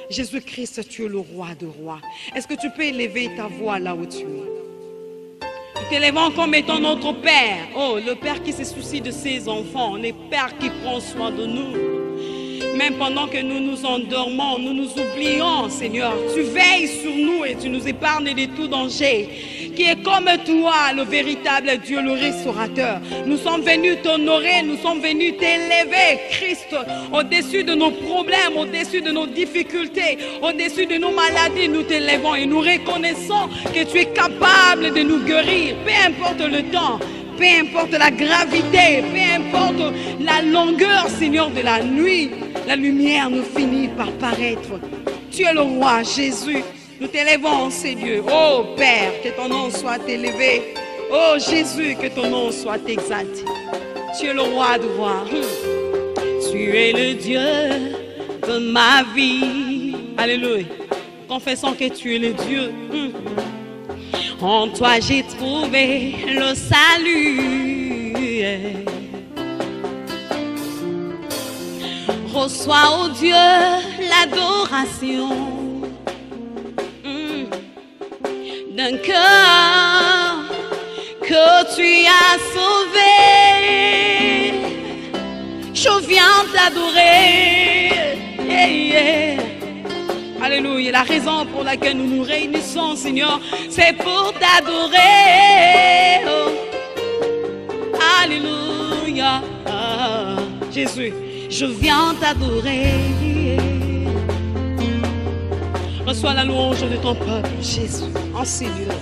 Jésus-Christ, tu es le roi de rois. Est-ce que tu peux élever ta voix là où tu es? Nous t'élevons comme étant notre Père. Oh, le Père qui se soucie de ses enfants, le Père qui prend soin de nous. Même pendant que nous nous endormons, nous nous oublions, Seigneur. Tu veilles sur nous et tu nous épargnes de tout danger. Qui est comme toi, le véritable Dieu, le restaurateur. Nous sommes venus t'honorer, nous sommes venus t'élever, Christ, au-dessus de nos problèmes, au-dessus de nos difficultés, au-dessus de nos maladies. Nous t'élevons et nous reconnaissons que tu es capable de nous guérir, peu importe le temps. Peu importe la gravité, peu importe la longueur, Seigneur, de la nuit, la lumière nous finit par paraître. Tu es le roi, Jésus. Nous t'élevons, Seigneur. Oh Père, que ton nom soit élevé. Oh Jésus, que ton nom soit exalté. Tu es le roi de rois. Tu es le Dieu de ma vie. Alléluia. Confessons que tu es le Dieu. En toi j'ai trouvé le salut. Reçois, oh Dieu, l'adoration d'un cœur que tu as sauvé. Je viens t'adorer. Alléluia. La raison pour laquelle nous nous réunissons, Seigneur, c'est pour t'adorer. Oh. Alléluia. Ah, Jésus, je viens t'adorer. Reçois la louange de ton peuple, Jésus, en ces lieux.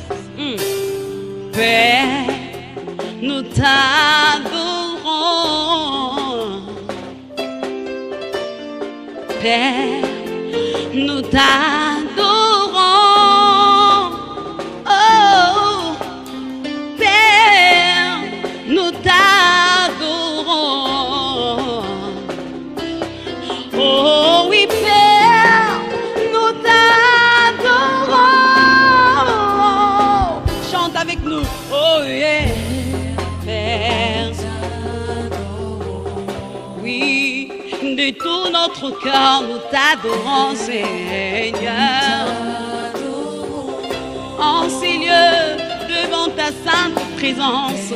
Père, nous t'adorons. Père, nous t'adorons. Oh, Père, nous t'adorons. Oh oui, Père, nous t'adorons. Chante avec nous. Oh yeah. Père, oui, de tout notre cœur, nous t'adorons, Seigneur. En ces lieux, devant ta sainte présence,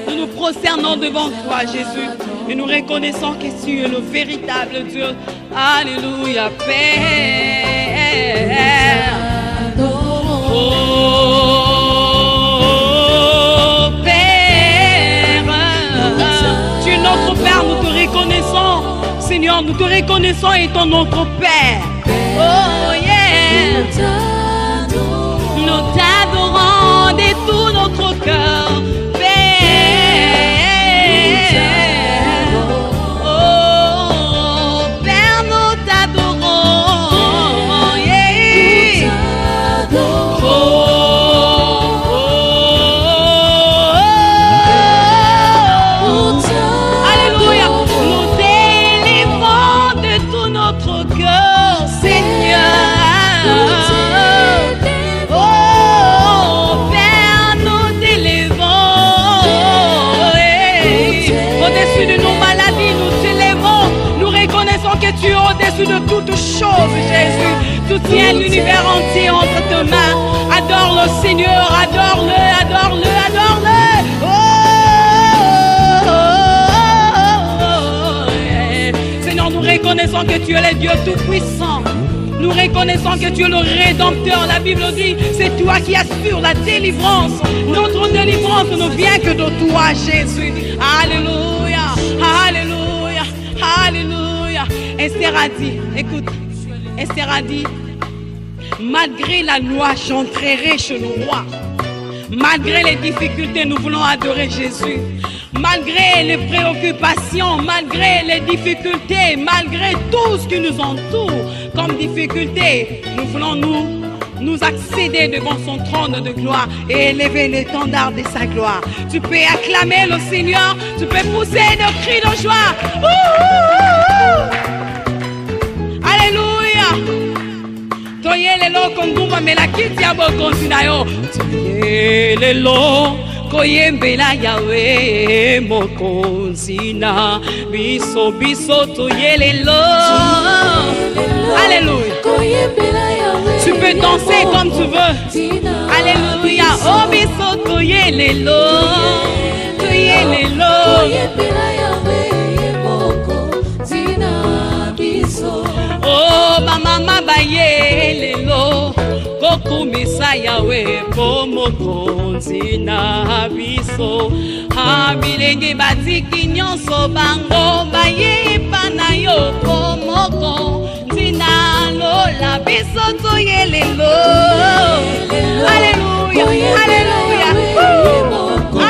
nous nous prosternons devant toi, Jésus, et nous reconnaissons que tu es le véritable Dieu. Alléluia, Père. Oh, Père, tu es notre Père, nous te reconnaissons. Seigneur, nous te reconnaissons étant notre Père. Oh yeah. Nous t'adorons de tout notre cœur, Père. Oh Père, nous t'adorons. Yeah. Oh, alléluia. Nous t'élevons de tout notre cœur, Seigneur. Au-dessus de nos maladies, nous t'élevons. Nous reconnaissons que tu es au-dessus de toutes choses, Jésus. Tu tiens l'univers entier entre tes mains. Adore le Seigneur, adore-le, adore-le, adore-le. Seigneur, nous reconnaissons que tu es le Dieu tout-puissant. Nous reconnaissons que tu es le Rédempteur. La Bible dit, c'est toi qui assures la délivrance. Notre délivrance ne vient que de toi, Jésus. Alléluia, alléluia, alléluia. Esther a dit, écoute, Esther a dit, malgré la loi, j'entrerai chez le roi. Malgré les difficultés, nous voulons adorer Jésus. Malgré les préoccupations, malgré les difficultés, malgré tout ce qui nous entoure comme difficulté, nous voulons nous accéder devant son trône de gloire et élever l'étendard de sa gloire. Tu peux acclamer le Seigneur, tu peux pousser des cris de joie. Alléluia. Toyelelo konguma melakiti ya bokonzi na yo. Toyelelo koyembela Yahweh mokonzi na biso biso toyelelo. Alléluia. peux danser comme tu veux. Alléluia. Oh, biso toye lelo. Toye lelo. Oh, mama baye lelo. Koku misaya we pomoko nzina biso. Ha bilenge batiki nyonso bango baye panayo pomoko nzina lola biso toye lelo. Alléluia, alléluia,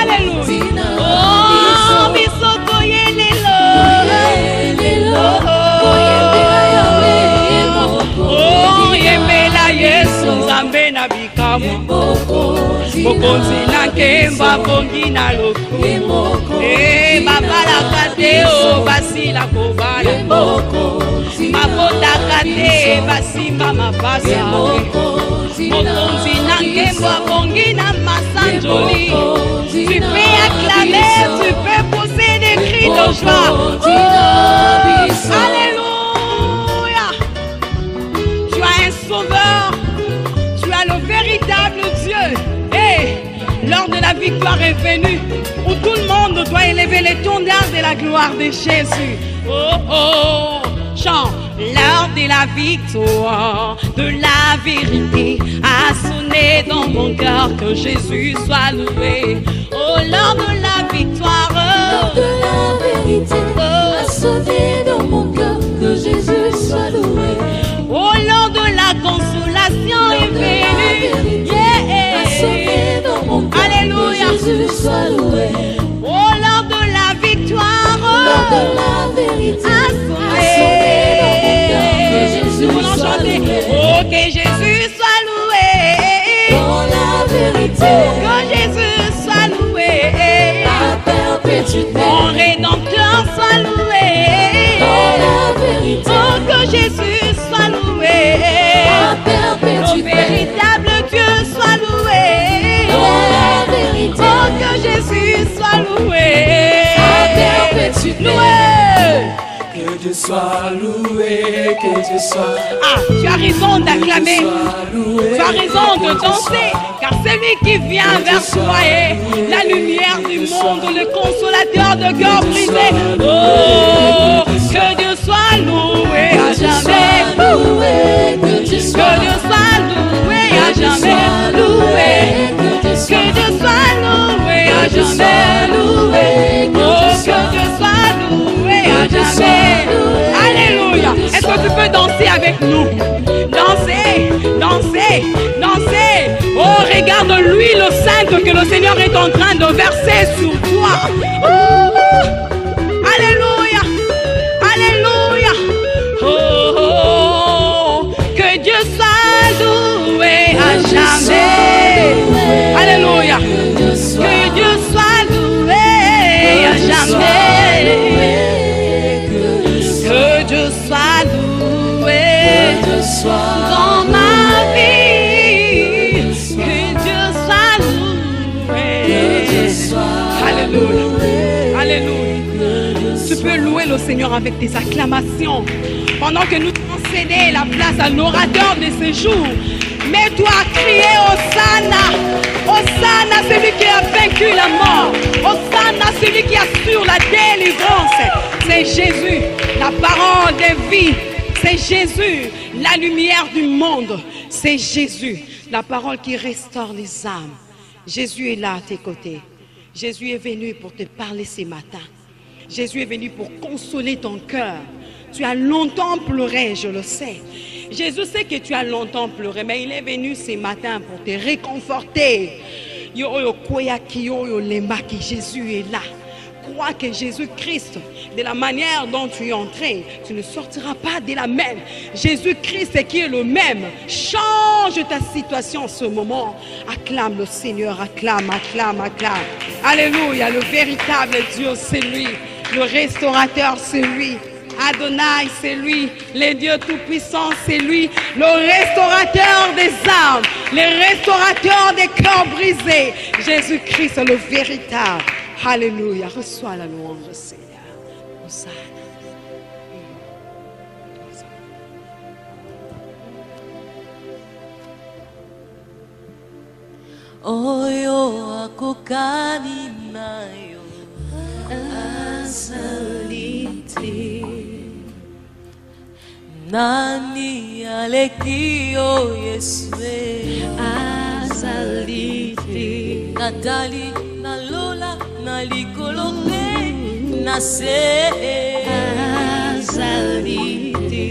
alléluia. Oh, biso toye lelo. Oh, yembela Yesu nzambe na bikamu. Mokonzi na kemba bongi na loku. Babala kate o basila kobala. Mabota kate basimba mapasa. Mokonzi na kemba bongi na masanjoli. Tu peux acclamer, tu peux pousser des cris de joie. Alléluia. Tu as un sauveur. Tu as le véritable Dieu. Et l'heure de la victoire est venue, où tout le monde doit élever l'étendard de la gloire de Jésus. Oh oh, chante. L'heure de la victoire, de la vérité a sonné dans mon cœur, que Jésus soit loué. Oh, l'heure de la victoire, l'heure de la vérité a sonné dans mon cœur, que Jésus soit loué. Oh, l'heure de la consolation est venue, a sonné dans mon cœur, alléluia, que Jésus soit loué. Oh, l'heure de la victoire, l'heure de la vérité a sonné dans mon cœur, que Jésus soit loué. Oh, que Jésus soit loué. Dans la vérité, que Jésus soit loué. À perpétuité, mon Rédempteur soit loué. Dans la vérité, oh, que Jésus soit loué. À perpétuité, le véritable Dieu soit loué. Dans la vérité, oh, que Jésus soit loué. À perpétuité, loué. Que Dieu soit loué, que Dieu soit. Ah, tu as raison d'acclamer. Tu as raison de danser. Car celui qui vient vers toi est la lumière du monde, le consolateur de cœur brisé. Oh, que Dieu soit loué à jamais. que Dieu soit loué à jamais. Loué. Que Dieu soit loué à jamais. Loué. Oh, que Dieu soit loué à jamais. Alléluia. Est-ce que tu peux danser avec nous? Danser, danser, danser. Oh, regarde l'huile sainte que le Seigneur est en train de verser sur toi. Oh, alléluia, alléluia. Oh, oh, oh, que Dieu soit loué à jamais. Alléluia. Que Dieu soit loué à jamais. Que Dieu soit loué dans ma vie. Que Dieu soit loué. Alléluia. Alléluia. Tu peux louer le Seigneur avec tes acclamations. Pendant que nous allons céder la place à l'orateur de ce jour, mets-toi à crier Hosanna. Hosanna, celui qui a vaincu la mort. Hosanna, celui qui assure la délivrance. C'est Jésus, la parole de vie. C'est Jésus, la lumière du monde. C'est Jésus, la parole qui restaure les âmes. Jésus est là à tes côtés. Jésus est venu pour te parler ce matin. Jésus est venu pour consoler ton cœur. Tu as longtemps pleuré, je le sais. Jésus sait que tu as longtemps pleuré, mais il est venu ce matin pour te réconforter. Jésus est là. Crois que Jésus-Christ, de la manière dont tu es entré, tu ne sortiras pas de la même. Jésus-Christ qui est le même, change ta situation en ce moment. Acclame le Seigneur, acclame, acclame, acclame. Alléluia, le véritable Dieu, c'est lui. Le restaurateur, c'est lui. Adonai, c'est lui. Le Dieu Tout-Puissant, c'est lui. Le restaurateur des âmes, le restaurateur des cœurs brisés. Jésus-Christ, le véritable. Alléluia. Reçois la louange, Seigneur. Hosanna. oyo akokani nayo azali te. Nani aleki o Yesu azali te. Natali na lola na likolo pe na se azali te.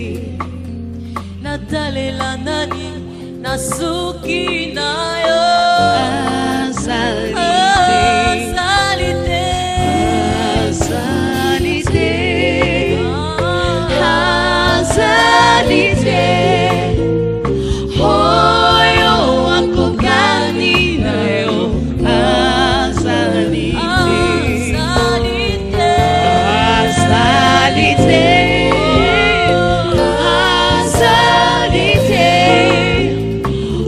Natale la nani na suki na yo azali te. Azali te. Azali te. Azali te. Oyo akokani na yo azali te. Azali te. Azali te.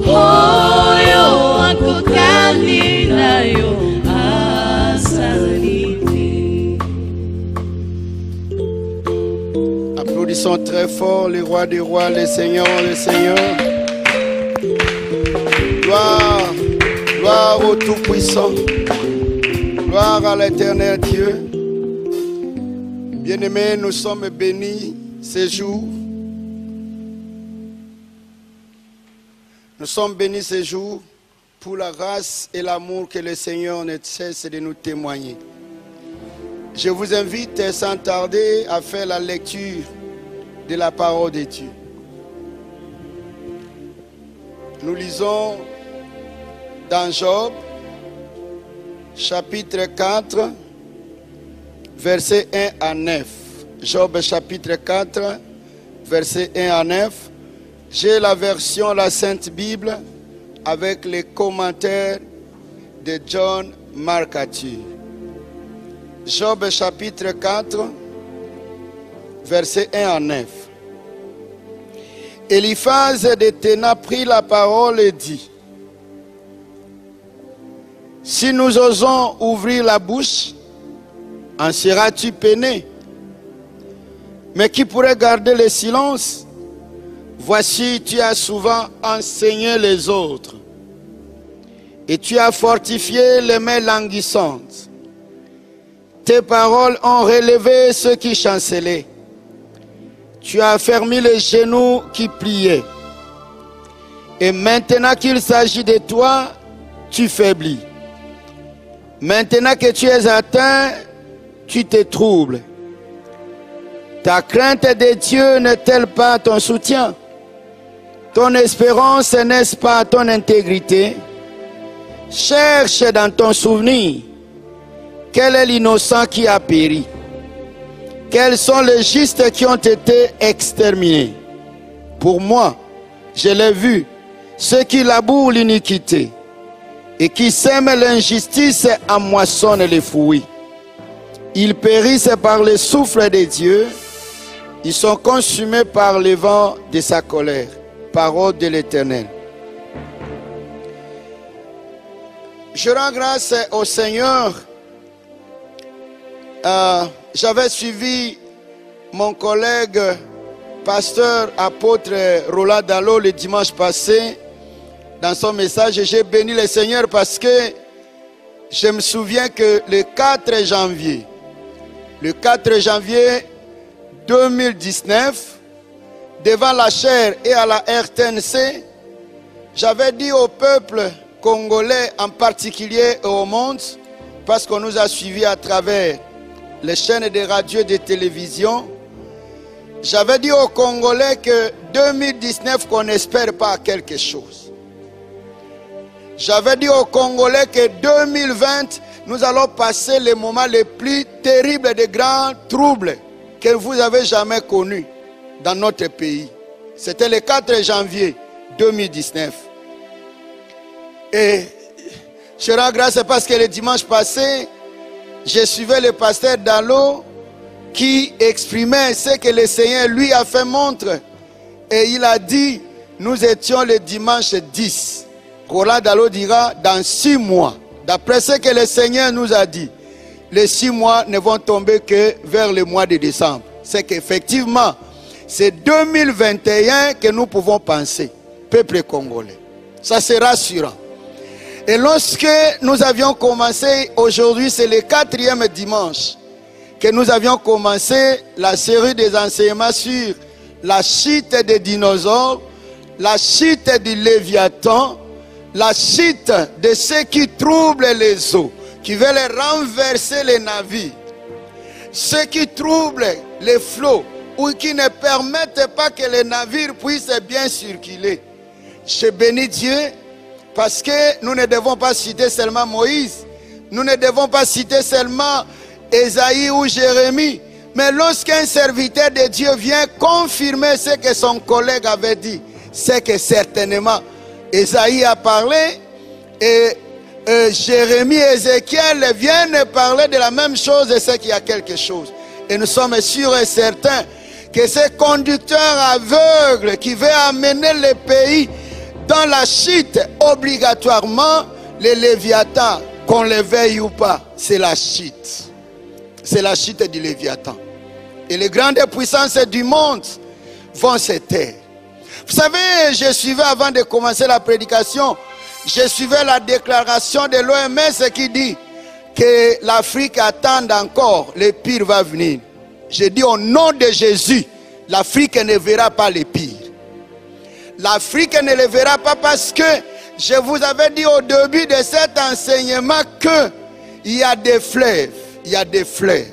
Oyo akokani na yo azali te. Applaudissons très fort les rois des rois, les seigneurs, les seigneurs. Gloire, gloire au Tout-Puissant. Gloire à l'Éternel Dieu. Bien-aimés, nous sommes bénis ces jours. Nous sommes bénis ces jours pour la grâce et l'amour que le Seigneur ne cesse de nous témoigner. Je vous invite sans tarder à faire la lecture de la parole de Dieu. Nous lisons dans Job, chapitre 4, versets 1 à 9. Job, chapitre 4, versets 1 à 9. J'ai la version La Sainte Bible avec les commentaires de John MacArthur. Job, chapitre 4, versets 1 à 9. Eliphaz de Théna prit la parole et dit: si nous osons ouvrir la bouche, en seras-tu peiné? Mais qui pourrait garder le silence? Voici, tu as souvent enseigné les autres, et tu as fortifié les mains languissantes. Tes paroles ont relevé ceux qui chancelaient. Tu as affermi les genoux qui pliaient. Et maintenant qu'il s'agit de toi, tu faiblis. Maintenant que tu es atteint, tu te troubles. Ta crainte de Dieu n'est-elle pas ton soutien? Ton espérance n'est-ce pas ton intégrité? Cherche dans ton souvenir quel est l'innocent qui a péri. Quels sont les justes qui ont été exterminés? Pour moi, je l'ai vu, ceux qui labourent l'iniquité et qui sèment l'injustice emmoissonnent les fruits. Ils périssent par le souffle de Dieu, ils sont consumés par le vent de sa colère. Parole de l'Éternel. Je rends grâce au Seigneur. J'avais suivi mon collègue pasteur apôtre Roland Dallot le dimanche passé dans son message. J'ai béni le Seigneur parce que je me souviens que le 4 janvier 2019, devant la chaire et à la RTNC, j'avais dit au peuple congolais en particulier et au monde, parce qu'on nous a suivis à travers les chaînes de radio et de télévision, j'avais dit aux Congolais que 2019 qu'on n'espère pas quelque chose. J'avais dit aux Congolais que 2020, nous allons passer les moments les plus terribles de grands troubles que vous avez jamais connus dans notre pays. C'était le 4 janvier 2019. Et je rends grâce parce que le dimanche passé, je suivais le pasteur Dallot qui exprimait ce que le Seigneur lui a fait montre. Et il a dit, nous étions le dimanche 10. Roland Dallot dira dans 6 mois. D'après ce que le Seigneur nous a dit, les 6 mois ne vont tomber que vers le mois de décembre. C'est qu'effectivement, c'est 2021 que nous pouvons penser, peuple congolais. Ça c'est rassurant. Et lorsque nous avions commencé, aujourd'hui c'est le 4e dimanche, que nous avions commencé la série des enseignements sur la chute des dinosaures, la chute du Léviathan, la chute de ceux qui troublent les eaux, qui veulent renverser les navires, ceux qui troublent les flots ou qui ne permettent pas que les navires puissent bien circuler. Je bénis Dieu parce que nous ne devons pas citer seulement Moïse, nous ne devons pas citer seulement Ésaïe ou Jérémie, mais lorsqu'un serviteur de Dieu vient confirmer ce que son collègue avait dit, c'est que certainement Ésaïe a parlé et Jérémie et Ézéchiel viennent parler de la même chose et c'est qu'il y a quelque chose. Et nous sommes sûrs et certains que ce conducteur aveugle qui veut amener le pays dans la chute, obligatoirement, les Léviathans, qu'on le veuille ou pas, c'est la chute. C'est la chute du Léviathan. Et les grandes puissances du monde vont se taire. Vous savez, je suivais avant de commencer la prédication, je suivais la déclaration de l'OMS qui dit que l'Afrique attend encore, le pire va venir. Je dis au nom de Jésus, l'Afrique ne verra pas le pire. L'Afrique ne le verra pas parce que je vous avais dit au début de cet enseignement qu'il y a des fleuves, il y a des fleuves.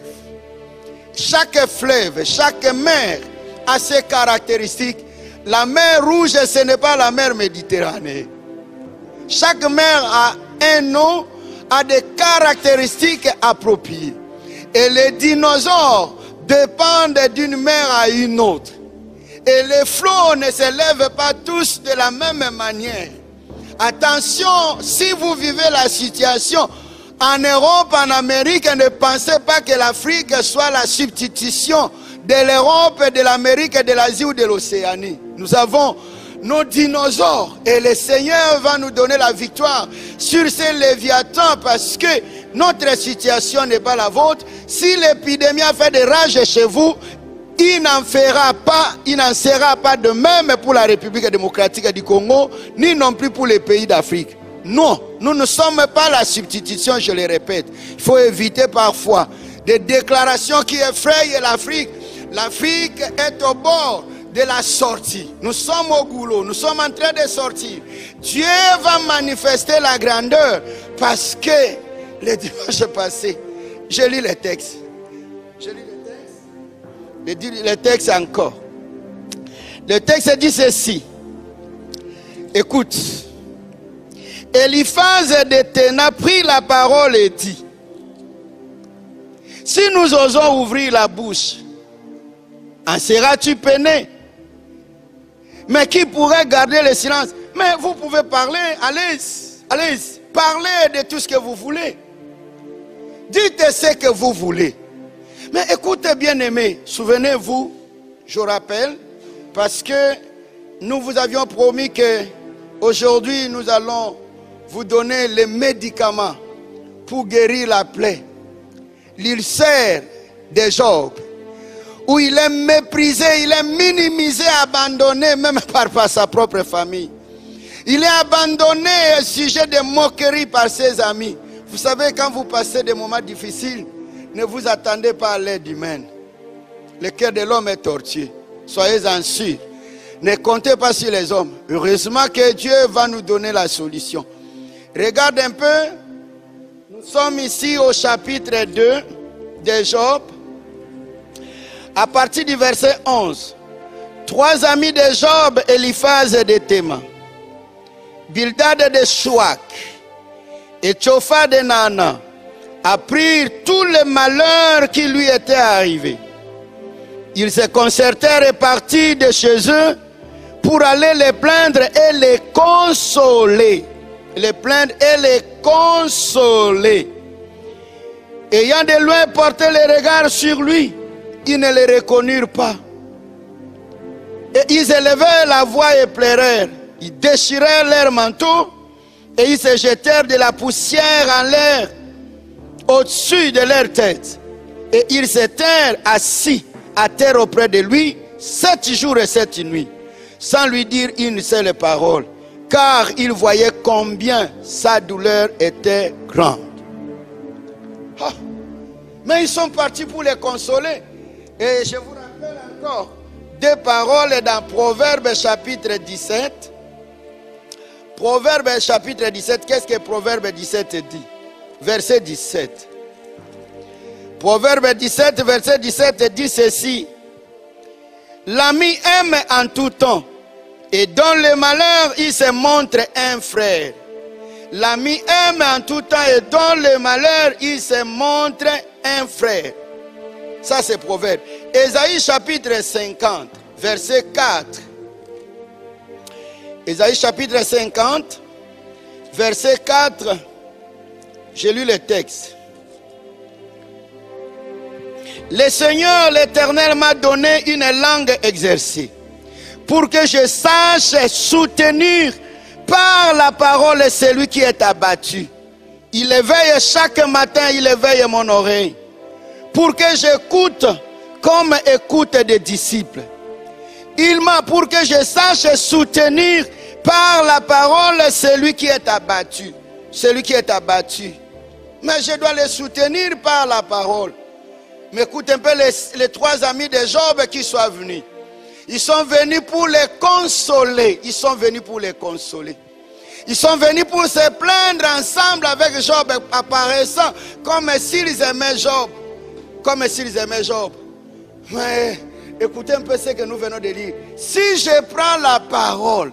Chaque fleuve, chaque mer a ses caractéristiques. La mer Rouge, ce n'est pas la mer Méditerranée. Chaque mer a un nom, a des caractéristiques appropriées. Et les dinosaures dépendent d'une mer à une autre. Et les flots ne se lèvent pas tous de la même manière. Attention, si vous vivez la situation en Europe, en Amérique, ne pensez pas que l'Afrique soit la substitution de l'Europe, de l'Amérique, de l'Asie ou de l'Océanie. Nous avons nos dinosaures et le Seigneur va nous donner la victoire sur ces Léviathans parce que notre situation n'est pas la vôtre. Si l'épidémie a fait des rages chez vous, il n'en sera pas de même pour la République démocratique du Congo, ni non plus pour les pays d'Afrique. Non, nous ne sommes pas la substitution, je le répète. Il faut éviter parfois des déclarations qui effrayent l'Afrique. L'Afrique est au bord de la sortie. Nous sommes au goulot, nous sommes en train de sortir. Dieu va manifester la grandeur parce que le dimanche passé, je lis le texte. Je dis le texte encore. Le texte dit ceci. Écoute. Eliphaz de Théna prit la parole et dit: si nous osons ouvrir la bouche, en seras-tu peiné? Mais qui pourrait garder le silence? Mais vous pouvez parler, allez, parlez de tout ce que vous voulez. Dites ce que vous voulez. Mais écoutez bien aimés, souvenez-vous, je rappelle, parce que nous vous avions promis que aujourd'hui nous allons vous donner les médicaments pour guérir la plaie. L'ulcère de Job, où il est méprisé, il est minimisé, abandonné même par sa propre famille. Il est abandonné au sujet de moquerie par ses amis. Vous savez, quand vous passez des moments difficiles, ne vous attendez pas à l'aide humaine. Le cœur de l'homme est tortueux. Soyez-en sûrs. Ne comptez pas sur les hommes. Heureusement que Dieu va nous donner la solution. Regarde un peu. Nous sommes ici au chapitre 2 de Job. À partir du verset 11. 3 amis de Job, Eliphaz de Théman, Bildad de Chouak et Tshopha de Nana, apprirent tous les malheurs qui lui étaient arrivés. Ils se concertèrent et partirent de chez eux pour aller les plaindre et les consoler. Les plaindre et les consoler. Ayant de loin porté les regards sur lui, ils ne le reconnurent pas. Et ils élevèrent la voix et pleurèrent. Ils déchirèrent leurs manteaux et ils se jetèrent de la poussière en l'air au-dessus de leur tête. Et ils s'étaient assis à terre auprès de lui 7 jours et 7 nuits, sans lui dire une seule parole. car il voyait combien sa douleur était grande. Ah, mais ils sont partis pour les consoler. Et je vous rappelle encore deux paroles dans Proverbe chapitre 17. Proverbe chapitre 17, qu'est-ce que Proverbe 17 dit? Verset 17. Proverbe 17, verset 17 dit ceci. L'ami aime en tout temps, et dans le malheur, il se montre un frère. L'ami aime en tout temps, et dans le malheur, il se montre un frère. Ça, c'est Proverbe. Ésaïe chapitre 50, verset 4. Ésaïe chapitre 50, verset 4. J'ai lu le texte. Le Seigneur l'Éternel m'a donné une langue exercée pour que je sache soutenir par la parole celui qui est abattu. Il éveille chaque matin, il éveille mon oreille pour que j'écoute comme écoute des disciples. Il m'a pour que je sache soutenir par la parole celui qui est abattu. Celui qui est abattu. Mais je dois le soutenir par la parole. Mais écoute un peu les trois amis de Job qui sont venus. Ils sont venus pour les consoler. Ils sont venus pour les consoler. Ils sont venus pour se plaindre ensemble avec Job, apparaissant comme s'ils aimaient Job. Comme s'ils aimaient Job. Mais écoutez un peu ce que nous venons de lire. Si je prends la parole,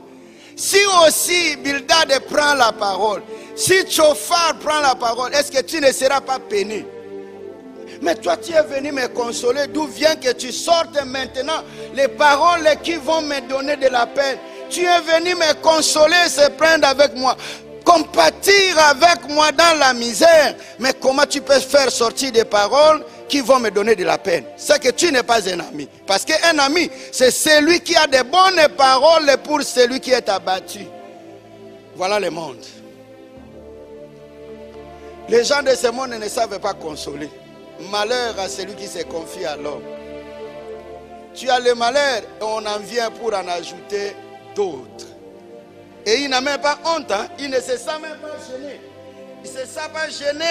si aussi Bildad prend la parole, si Tchophar prend la parole, est-ce que tu ne seras pas peiné? Mais toi, tu es venu me consoler. D'où vient que tu sortes maintenant les paroles qui vont me donner de la peine? Tu es venu me consoler, se prendre avec moi, compatir avec moi dans la misère. Mais comment tu peux faire sortir des paroles qui vont me donner de la peine? C'est que tu n'es pas un ami. Parce qu'un ami, c'est celui qui a de bonnes paroles pour celui qui est abattu. Voilà le monde. Les gens de ce monde ne savent pas consoler. Malheur à celui qui se confie à l'homme. Tu as le malheur et on en vient pour en ajouter d'autres. Et il n'a même pas honte, hein? Il ne se sent même pas gêné. Il ne se sent pas gêné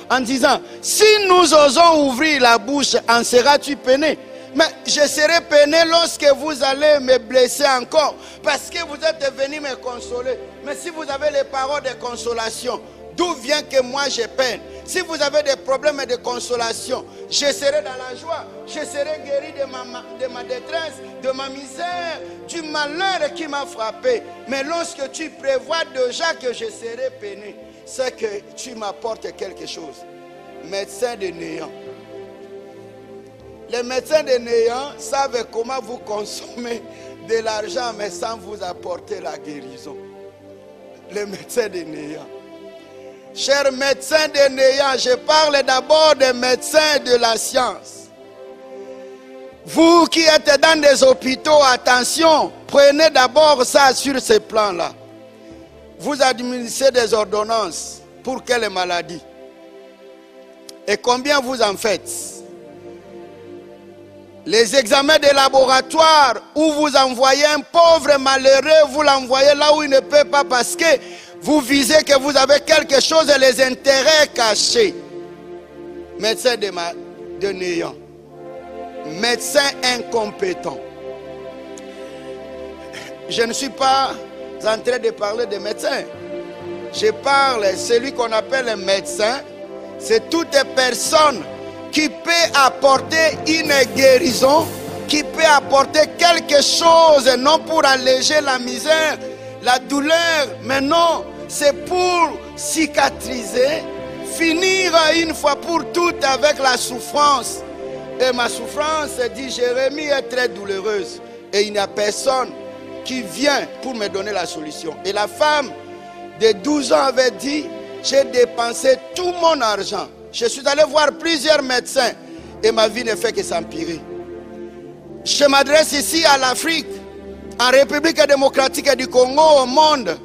en disant, si nous osons ouvrir la bouche, en seras-tu peiné? Mais je serai peiné lorsque vous allez me blesser encore, parce que vous êtes venu me consoler. Mais si vous avez les paroles de consolation, d'où vient que moi je peine? Si vous avez des problèmes de consolation, je serai dans la joie. Je serai guéri de ma détresse, de ma misère, du malheur qui m'a frappé. Mais lorsque tu prévois déjà que je serai peiné, c'est que tu m'apportes quelque chose. Médecin de néant. Les médecins de néant savent comment vous consommer de l'argent, mais sans vous apporter la guérison. Les médecins de néant. Chers médecins de néant, je parle d'abord des médecins de la science. Vous qui êtes dans des hôpitaux, attention, prenez d'abord ça sur ce plan-là. Vous administrez des ordonnances pour quelle maladie? Et combien vous en faites? Les examens de laboratoire où vous envoyez un pauvre malheureux, vous l'envoyez là où il ne peut pas parce que vous visez que vous avez quelque chose et les intérêts cachés. Médecin de néant. Médecin incompétent. Je ne suis pas en train de parler de médecin. Je parle, celui qu'on appelle un médecin, c'est toute personne qui peut apporter une guérison, qui peut apporter quelque chose, non pour alléger la misère, la douleur, mais non, c'est pour cicatriser, finir une fois pour toutes avec la souffrance. Et ma souffrance, dit Jérémie, est très douloureuse. Et il n'y a personne qui vient pour me donner la solution. Et la femme de 12 ans avait dit, j'ai dépensé tout mon argent. Je suis allé voir plusieurs médecins et ma vie ne fait que s'empirer. Je m'adresse ici à l'Afrique, en République démocratique du Congo, au monde.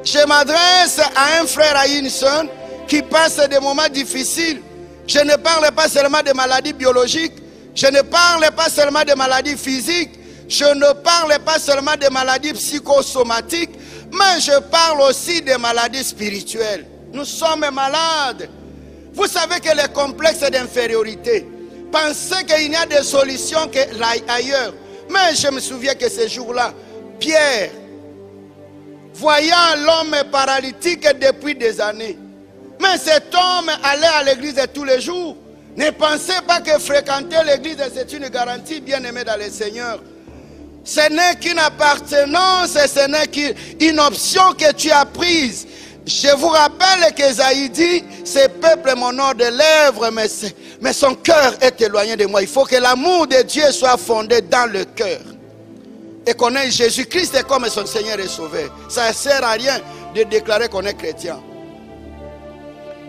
Je m'adresse à un frère, à une sœur qui passe des moments difficiles. Je ne parle pas seulement de maladies biologiques, je ne parle pas seulement de maladies physiques. Je ne parle pas seulement des maladies psychosomatiques, mais je parle aussi des maladies spirituelles. Nous sommes malades. Vous savez que les complexes d'infériorité, pensez qu'il n'y a des solutions ailleurs. Mais je me souviens que ce jour-là, Pierre, voyant l'homme paralytique depuis des années, mais cet homme allait à l'église tous les jours. Ne pensez pas que fréquenter l'église c'est une garantie, bien-aimé dans le Seigneur. Ce n'est qu'une appartenance, ce n'est qu'une option que tu as prise. Je vous rappelle qu'Ésaïe dit, ce peuple m'honore de lèvres, mais son cœur est éloigné de moi. Il faut que l'amour de Dieu soit fondé dans le cœur. Et connaître Jésus-Christ comme son Seigneur et Sauveur. Ça ne sert à rien de déclarer qu'on est chrétien.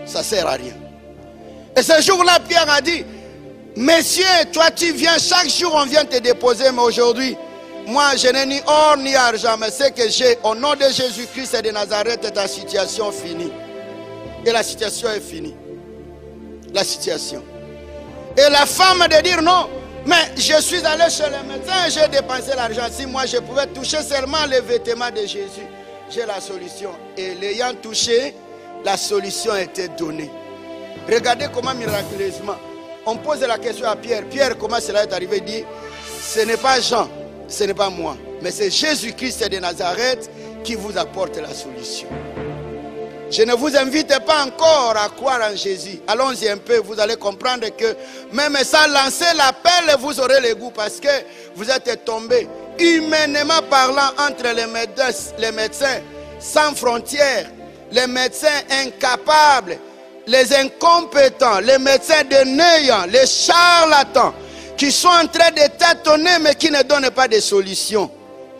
Ça ne sert à rien. Et ce jour-là, Pierre a dit, Messieurs, toi tu viens, chaque jour on vient te déposer, mais aujourd'hui, moi je n'ai ni or ni argent, mais ce que j'ai, au nom de Jésus-Christ et de Nazareth, ta situation finie. Et la situation est finie. La situation. Et la femme de dire non, mais je suis allé chez le médecin et j'ai dépensé l'argent. Si moi je pouvais toucher seulement les vêtements de Jésus, j'ai la solution. Et l'ayant touché, la solution a été donnée. Regardez comment miraculeusement, on pose la question à Pierre. Pierre, comment cela est arrivé? Il dit, ce n'est pas Jean, ce n'est pas moi, mais c'est Jésus-Christ de Nazareth qui vous apporte la solution. Je ne vous invite pas encore à croire en Jésus. Allons-y un peu, vous allez comprendre que même sans lancer l'appel, vous aurez le goût parce que vous êtes tombé, humainement parlant, entre les médecins sans frontières, les médecins incapables, les incompétents, les médecins de néant, les charlatans, qui sont en train de tâtonner mais qui ne donnent pas de solution.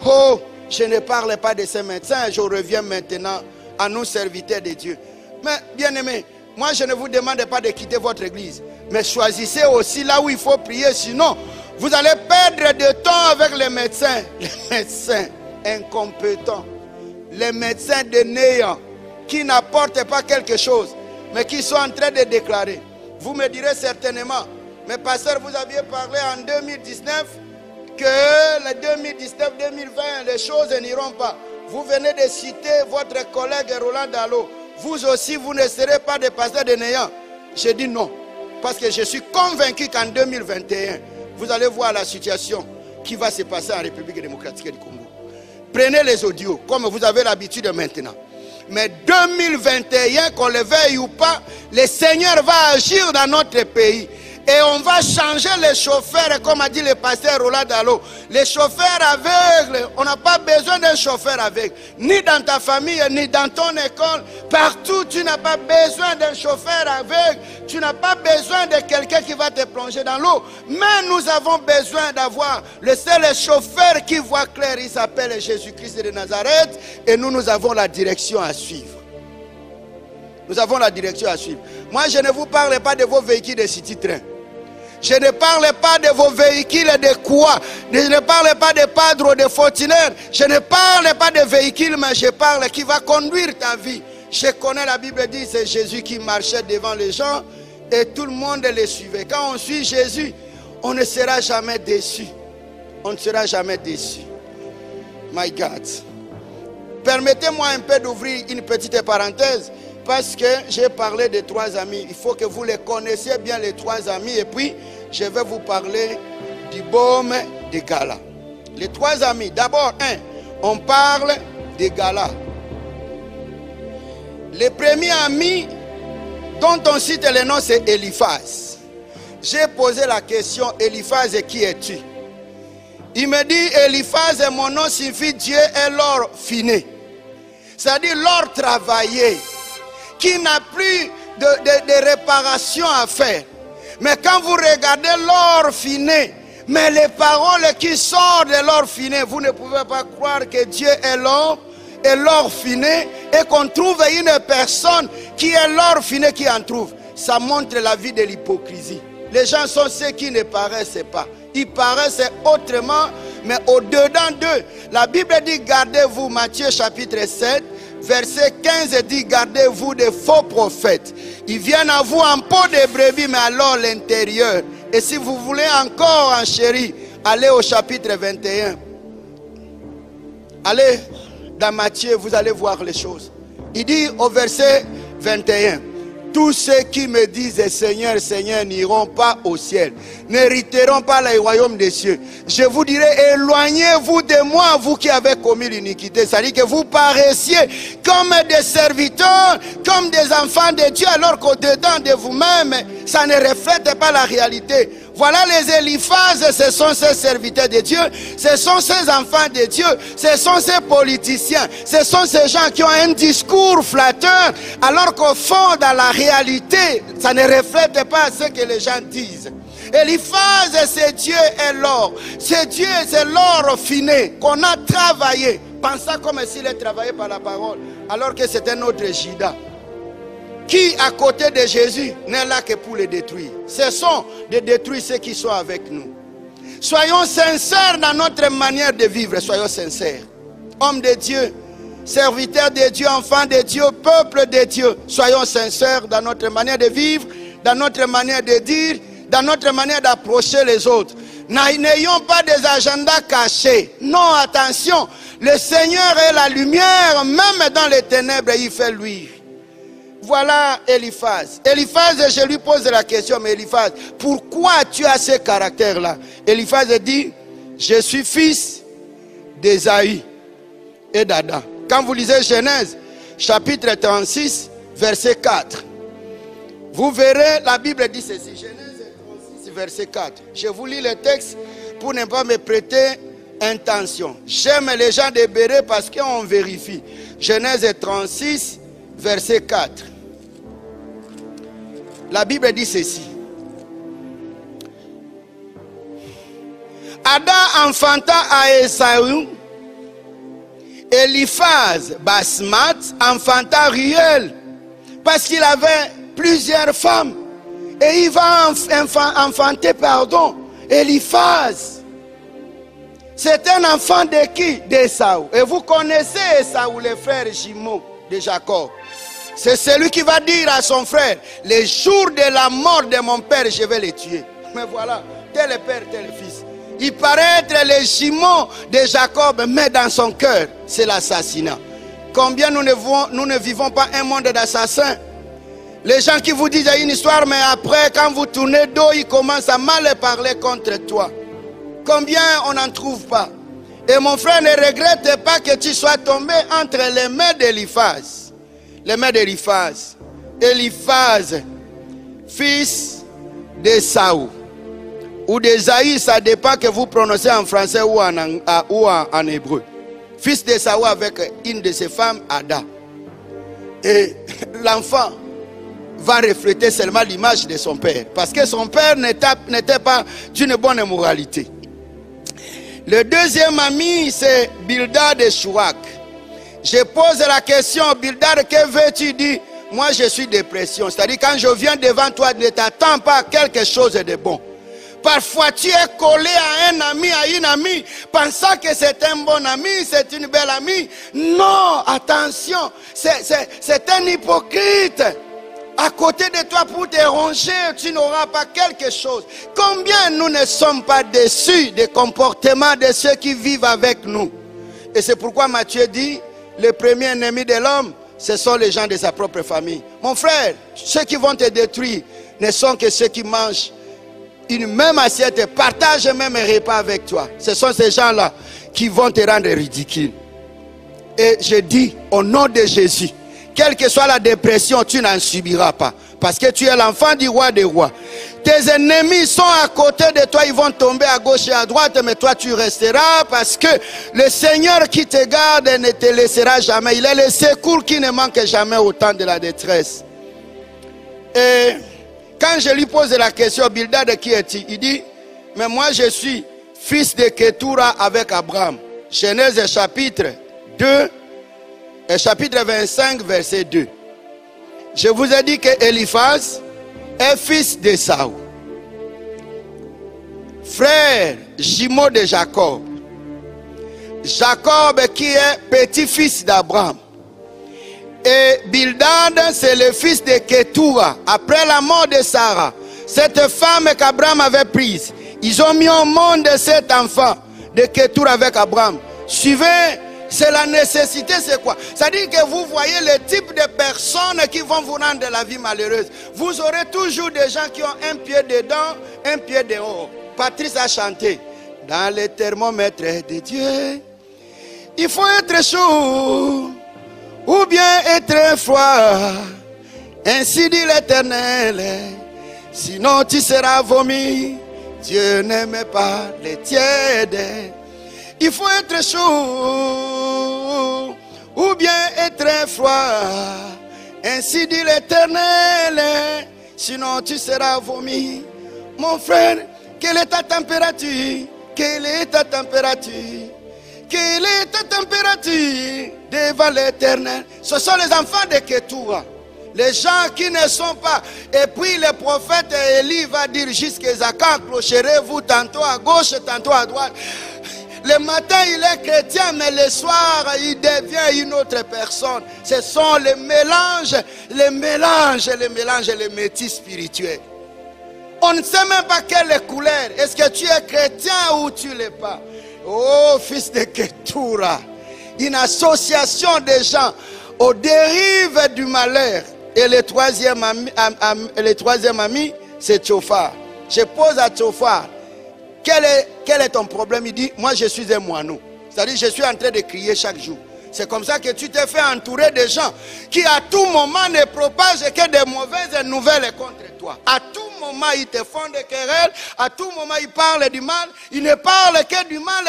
Oh, je ne parle pas de ces médecins, je reviens maintenant à nous serviteurs de Dieu. Mais bien aimé, moi je ne vous demande pas de quitter votre église, mais choisissez aussi là où il faut prier, sinon vous allez perdre de temps avec les médecins incompétents, les médecins de néant, qui n'apportent pas quelque chose, mais qui sont en train de déclarer. Vous me direz certainement, mais pasteur, vous aviez parlé en 2019 que le 2019-2020, les choses n'iront pas. Vous venez de citer votre collègue Roland Dallot. Vous aussi, vous ne serez pas des pasteurs de néant. J'ai dit non, parce que je suis convaincu qu'en 2021, vous allez voir la situation qui va se passer en République démocratique du Congo. Prenez les audios, comme vous avez l'habitude maintenant. Mais 2021, qu'on le veuille ou pas, le Seigneur va agir dans notre pays. Et on va changer les chauffeurs, comme a dit le pasteur Roland Dallot. Les chauffeurs aveugles, on n'a pas besoin d'un chauffeur aveugle. Ni dans ta famille, ni dans ton école. Partout, tu n'as pas besoin d'un chauffeur aveugle. Tu n'as pas besoin de quelqu'un qui va te plonger dans l'eau. Mais nous avons besoin d'avoir le seul chauffeur qui voit clair. Il s'appelle Jésus-Christ de Nazareth. Et nous avons la direction à suivre. Nous avons la direction à suivre. Moi, je ne vous parle pas de vos véhicules de City-Train. Je ne parle pas de vos véhicules de quoi. Je ne parle pas de Padre ou de Fortuner. Je ne parle pas de véhicules, mais je parle qui va conduire ta vie. Je connais, la Bible dit, c'est Jésus qui marchait devant les gens et tout le monde les suivait. Quand on suit Jésus, on ne sera jamais déçu. On ne sera jamais déçu. My God. Permettez-moi un peu d'ouvrir une petite parenthèse. Parce que j'ai parlé de trois amis. Il faut que vous les connaissiez bien, les trois amis. Et puis, je vais vous parler du baume de Gala. Les trois amis. D'abord, on parle de Gala. Le premier ami dont on cite le nom, c'est Eliphaz. J'ai posé la question, Eliphaz, qui es-tu? Il me dit, Eliphaz, mon nom signifie Dieu est l'or finé. C'est-à-dire l'or travaillé, qui n'a plus de réparation à faire. Mais quand vous regardez l'or finé, mais les paroles qui sortent de l'or finé, vous ne pouvez pas croire que Dieu est l'or et l'or finé, et qu'on trouve une personne qui est l'or finé qui en trouve. Ça montre la vie de l'hypocrisie. Les gens sont ceux qui ne paraissent pas. Ils paraissent autrement, mais au-dedans d'eux. La Bible dit, gardez-vous, Matthieu chapitre 7, verset 15 dit, gardez-vous des faux prophètes. Ils viennent à vous en peau de brebis, mais alors l'intérieur. Et si vous voulez encore enchérir, allez au chapitre 21. Allez dans Matthieu, vous allez voir les choses. Il dit au verset 21, tous ceux qui me disent Seigneur, Seigneur n'iront pas au ciel, n'hériteront pas le royaume des cieux. Je vous dirai, éloignez-vous de moi, vous qui avez commis l'iniquité. C'est-à-dire que vous paraissiez comme des serviteurs, comme des enfants de Dieu, alors qu'au-dedans de vous-même, ça ne reflète pas la réalité. Voilà les Éliphaz, ce sont ces serviteurs de Dieu, ce sont ces enfants de Dieu, ce sont ces politiciens, ce sont ces gens qui ont un discours flatteur, alors qu'au fond, dans la réalité, ça ne reflète pas ce que les gens disent. Éliphaz, c'est Dieu et l'or. C'est Dieu, c'est l'or raffiné qu'on a travaillé, pensant comme s'il est travaillé par la parole, alors que c'est un autre Judas. Qui à côté de Jésus n'est là que pour les détruire. Ce sont de détruire ceux qui sont avec nous. Soyons sincères dans notre manière de vivre. Soyons sincères. Hommes de Dieu, serviteurs de Dieu, enfants de Dieu, peuple de Dieu. Soyons sincères dans notre manière de vivre, dans notre manière de dire, dans notre manière d'approcher les autres. N'ayons pas des agendas cachés. Non, attention. Le Seigneur est la lumière, même dans les ténèbres, il fait luire. Voilà Éliphaz. Éliphaz, je lui pose la question, mais Éliphaz, pourquoi tu as ce caractère-là? Éliphaz dit, je suis fils d'Ésaü et d'Adam. Quand vous lisez Genèse, chapitre 36, verset 4, vous verrez, la Bible dit ceci, Genèse 36, verset 4. Je vous lis le texte pour ne pas me prêter intention. J'aime les gens de Béret parce qu'on vérifie. Genèse 36, verset 4. La Bible dit ceci. Adam enfanta à Ésaü, Éliphaz, Basmat, enfanta Ruel, parce qu'il avait plusieurs femmes. Et il va enfanter, Éliphaz. C'est un enfant de qui? D'Ésaü. Et vous connaissez Ésaü, les frères jumeaux de Jacob. C'est celui qui va dire à son frère, les jours de la mort de mon père, je vais les tuer. Mais voilà, tel est père, tel est fils. Il paraît être les jumeaux de Jacob, mais dans son cœur, c'est l'assassinat. Combien nous ne vivons pas un monde d'assassins? Les gens qui vous disent une histoire, mais après, quand vous tournez dos, ils commencent à mal parler contre toi. Combien on n'en trouve pas? Et mon frère, ne regrette pas que tu sois tombé entre les mains d'Éliphaz. Les mains d'Éliphaz. Éliphaz, fils d'Ésaü. Ou d'Ésaïe, ça dépend que vous prononcez en français ou en hébreu. Fils d'Ésaü avec une de ses femmes, Ada. Et l'enfant va refléter seulement l'image de son père. Parce que son père n'était pas d'une bonne moralité. Le deuxième ami, c'est Bildad de Chouak. Je pose la question, Bildad, que veux-tu dire? Moi, je suis dépression. C'est-à-dire, quand je viens devant toi, ne t'attends pas à quelque chose de bon. Parfois, tu es collé à un ami, à une amie, pensant que c'est un bon ami, c'est une belle amie. Non, attention, c'est un hypocrite. À côté de toi pour te ronger, tu n'auras pas quelque chose. Combien nous ne sommes pas déçus des comportements de ceux qui vivent avec nous? Et c'est pourquoi Matthieu dit, le premier ennemi de l'homme, ce sont les gens de sa propre famille. Mon frère, ceux qui vont te détruire ne sont que ceux qui mangent une même assiette et partagent même un repas avec toi. Ce sont ces gens-là qui vont te rendre ridicule. Et je dis, au nom de Jésus, quelle que soit la dépression, tu n'en subiras pas. Parce que tu es l'enfant du roi des rois. Tes ennemis sont à côté de toi, ils vont tomber à gauche et à droite, mais toi tu resteras parce que le Seigneur qui te garde ne te laissera jamais. Il est le secours qui ne manque jamais au temps de la détresse. Et quand je lui pose la question, Bildad, qui est-il? Il dit, mais moi je suis fils de Ketura avec Abraham. Genèse chapitre 2, chapitre 25, verset 2. Je vous ai dit que Éliphaz est fils d'Ésaü, frère jumeau de Jacob. Jacob qui est petit-fils d'Abraham. Et Bildad, c'est le fils de Ketura. Après la mort de Sarah, cette femme qu'Abraham avait prise, Ils ont mis au monde cet enfant de Kétour avec Abraham. Suivez, c'est la nécessité, c'est quoi? C'est-à-dire que vous voyez le type de personnes qui vont vous rendre la vie malheureuse. Vous aurez toujours des gens qui ont un pied dedans, un pied dehors. Patrice a chanté. Dans les thermomètres de Dieu, il faut être chaud ou bien être froid. Ainsi dit l'Éternel. Sinon tu seras vomi. Dieu n'aime pas les tièdes. Il faut être chaud ou bien être froid. Ainsi dit l'Éternel. Sinon tu seras vomi. Mon frère, quelle est ta température? Quelle est ta température? Quelle est ta température devant l'Éternel? Ce sont les enfants de Kétoura. Les gens qui ne sont pas. Et puis le prophète Élie va dire jusqu'à quand clocherez-vous tantôt à gauche, tantôt à droite. Le matin il est chrétien, mais le soir il devient une autre personne. Ce sont les mélanges, les métis spirituels. On ne sait même pas quelle est couleur. Est-ce que tu es chrétien ou tu ne l'es pas? Oh, fils de Kétoura. Une association de gens aux dérives du malheur. Et le troisième ami, c'est Tchofar. Je pose à Tchofar, quel est ton problème? Il dit, moi je suis un moineau. C'est-à-dire, je suis en train de crier chaque jour. C'est comme ça que tu t'es fait entourer de gens qui à tout moment ne propagent que des mauvaises nouvelles contre toi. À tout moment, ils te font des querelles. À tout moment, ils parlent du mal. Ils ne parlent que du mal.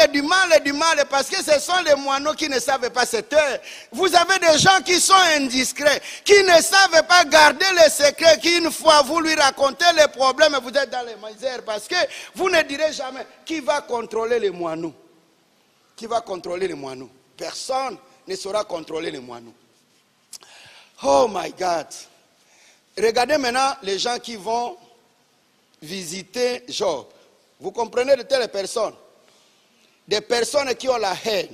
Parce que ce sont les moineaux qui ne savent pas cette heure. Vous avez des gens qui sont indiscrets, qui ne savent pas garder les secrets, qui une fois vous lui racontez les problèmes, vous êtes dans les misères. Parce que vous ne direz jamais qui va contrôler les moineaux. Qui va contrôler les moineaux? Personne ne saura contrôler les moineaux. Oh my God. Regardez maintenant les gens qui vont visiter Job. Vous comprenez de telles personnes? Des personnes qui ont la haine.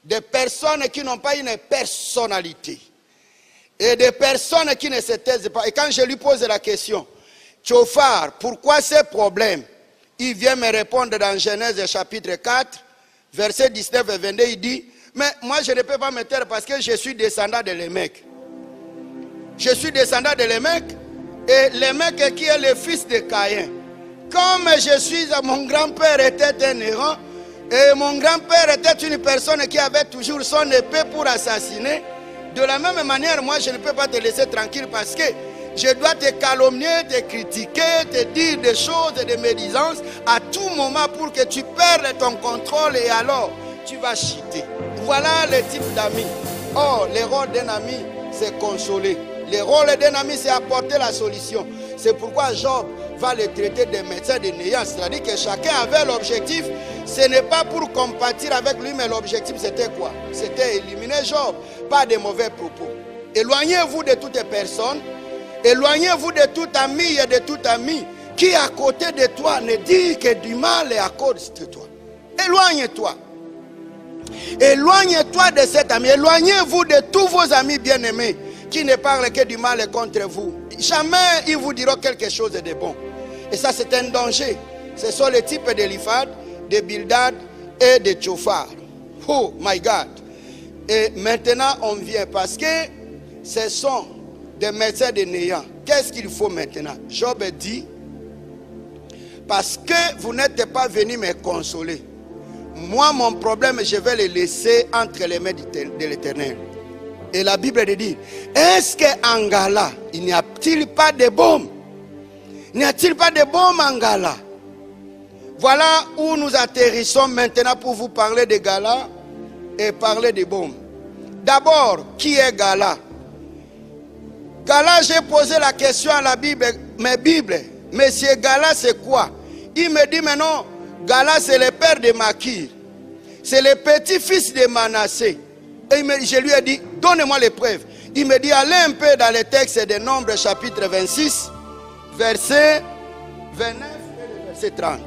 Des personnes qui n'ont pas une personnalité. Et des personnes qui ne se taisent pas. Et quand je lui pose la question, Tchofar, pourquoi ces problèmes? Il vient me répondre dans Genèse chapitre 4, verset 19 et 22, il dit, mais moi je ne peux pas me taire parce que je suis descendant de Lémec. Je suis descendant de Lémec, et Lémec qui est le fils de Caïn. Comme je suis, mon grand-père était un errant, et mon grand-père était une personne qui avait toujours son épée pour assassiner. De la même manière, moi je ne peux pas te laisser tranquille parce que je dois te calomnier, te critiquer, te dire des choses, des médisances à tout moment pour que tu perdes ton contrôle et alors tu vas chuter. Voilà le type d'amis. Oh, le rôle d'un ami, c'est consoler. Le rôle d'un ami, c'est apporter la solution. C'est pourquoi Job va le traiter de médecin de néant. C'est-à-dire que chacun avait l'objectif. Ce n'est pas pour compatir avec lui, mais l'objectif c'était quoi? C'était éliminer Job. Pas de mauvais propos. Éloignez-vous de toutes personnes. Éloignez-vous de tout ami et de tout ami qui à côté de toi ne dit que du mal et à cause de toi. Éloigne-toi. Éloigne-toi de cet ami. Éloignez-vous de tous vos amis bien-aimés qui ne parlent que du mal contre vous. Jamais ils vous diront quelque chose de bon. Et ça c'est un danger. Ce sont les types d'Eliphad, de Bildad et de Tchofar. Oh my God. Et maintenant on vient parce que ce sont des médecins de néant. Qu'est-ce qu'il faut maintenant? Job dit, parce que vous n'êtes pas venu me consoler. Moi, mon problème, je vais le laisser entre les mains de l'Éternel. Et la Bible dit, est-ce qu'en Gala, il n'y a-t-il pas de baume? N'y a-t-il pas de baume en Gala? Voilà où nous atterrissons maintenant pour vous parler de Gala et parler de baume. D'abord, qui est Gala? Gala, j'ai posé la question à la Bible, Monsieur Gala, c'est quoi? Il me dit, mais non, Gala, c'est le père de Makir. C'est le petit-fils de Manassé. Et je lui ai dit, donnez-moi les preuves. Il me dit, allez un peu dans le texte de Nombres, chapitre 26, verset 29 et le verset 30.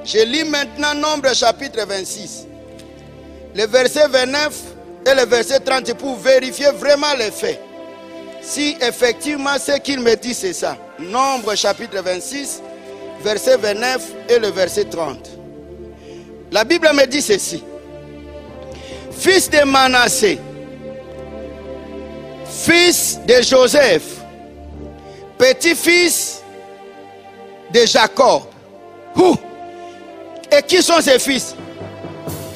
Je lis maintenant Nombres, chapitre 26. Le verset 29 et le verset 30 pour vérifier vraiment les faits. Si effectivement ce qu'il me dit c'est ça. Nombre chapitre 26, verset 29 et le verset 30. La Bible me dit ceci. Fils de Manassé, fils de Joseph, petit-fils de Jacob. Et qui sont ces fils?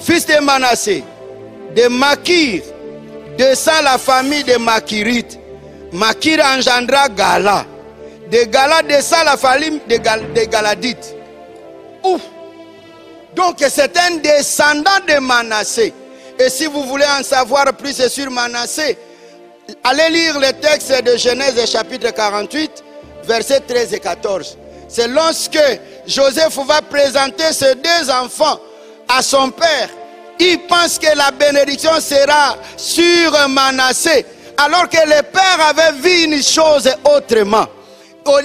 Fils de Manassé, de Makir, descend la famille de Makirites. Makir engendra Gala. De Gala descend la famille de Galadites. Donc c'est un descendant de Manassé. Et si vous voulez en savoir plus sur Manassé, allez lire le texte de Genèse chapitre 48, versets 13 et 14. C'est lorsque Joseph va présenter ces deux enfants à son père. Il pense que la bénédiction sera sur Manassé, alors que le père avait vu une chose autrement.